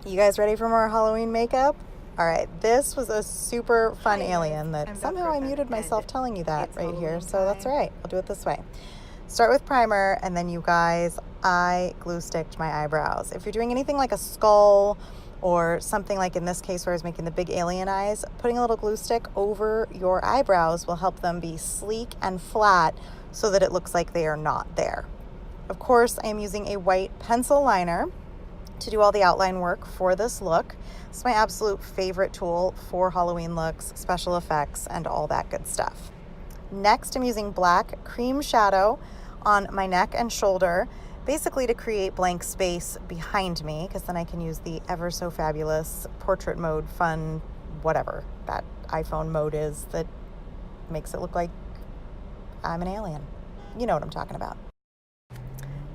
You guys ready for more Halloween makeup? All right, this was a super fun alien that somehow I muted myself telling you that right here, so that's all right. I'll do it this way. Start with primer, and then you guys, I glue sticked my eyebrows. If you're doing anything like a skull or something like in this case where I was making the big alien eyes, putting a little glue stick over your eyebrows will help them be sleek and flat so that it looks like they are not there. Of course, I am using a white pencil liner to do all the outline work for this look. It's my absolute favorite tool for Halloween looks, special effects, and all that good stuff. Next, I'm using black cream shadow on my neck and shoulder, basically to create blank space behind me, because then I can use the ever so fabulous portrait mode, fun, whatever that iPhone mode is that makes it look like I'm an alien. You know what I'm talking about.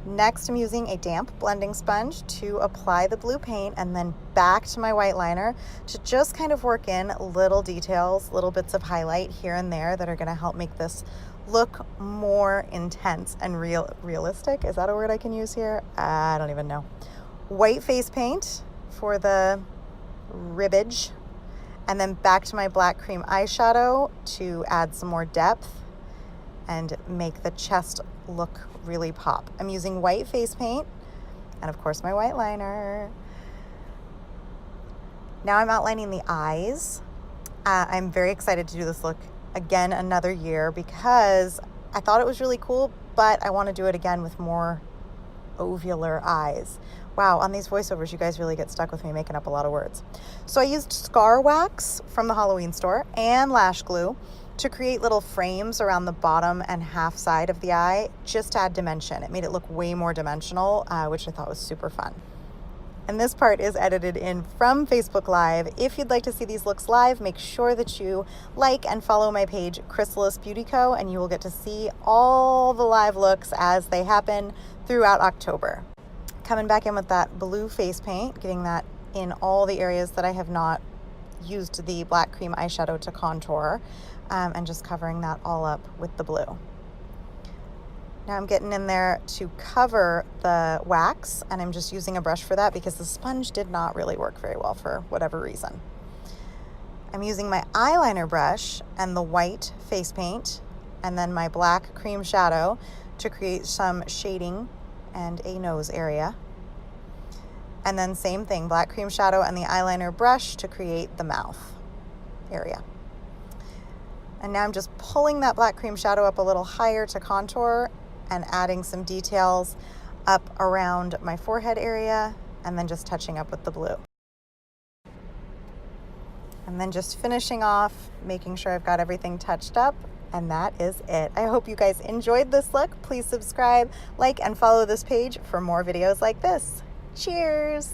Next, I'm using a damp blending sponge to apply the blue paint and then back to my white liner to just kind of work in little details, little bits of highlight here and there that are going to help make this look more intense and realistic. Is that a word I can use here? I don't even know. White face paint for the ribbage, and then back to my black cream eyeshadow to add some more depth and make the chest look really pop. I'm using white face paint and of course my white liner. Now I'm outlining the eyes. I'm very excited to do this look again another year because I thought it was really cool, but I want to do it again with more ovular eyes. Wow, on these voiceovers, you guys really get stuck with me making up a lot of words. So I used scar wax from the Halloween store and lash glue to create little frames around the bottom and half side of the eye, just to add dimension. It made it look way more dimensional, which I thought was super fun. And this part is edited in from Facebook Live. If you'd like to see these looks live, make sure that you like and follow my page, Chrysalis Beauty Co., and you will get to see all the live looks as they happen throughout October. Coming back in with that blue face paint, getting that in all the areas that I have not used the black cream eyeshadow to contour, and just covering that all up with the blue. Now I'm getting in there to cover the wax, and I'm just using a brush for that because the sponge did not really work very well for whatever reason. I'm using my eyeliner brush and the white face paint and then my black cream shadow to create some shading and a nose area. And then same thing, black cream shadow and the eyeliner brush to create the mouth area. And now I'm just pulling that black cream shadow up a little higher to contour and adding some details up around my forehead area, and then just touching up with the blue. And then just finishing off, making sure I've got everything touched up, and that is it. I hope you guys enjoyed this look. Please subscribe, like, and follow this page for more videos like this. Cheers!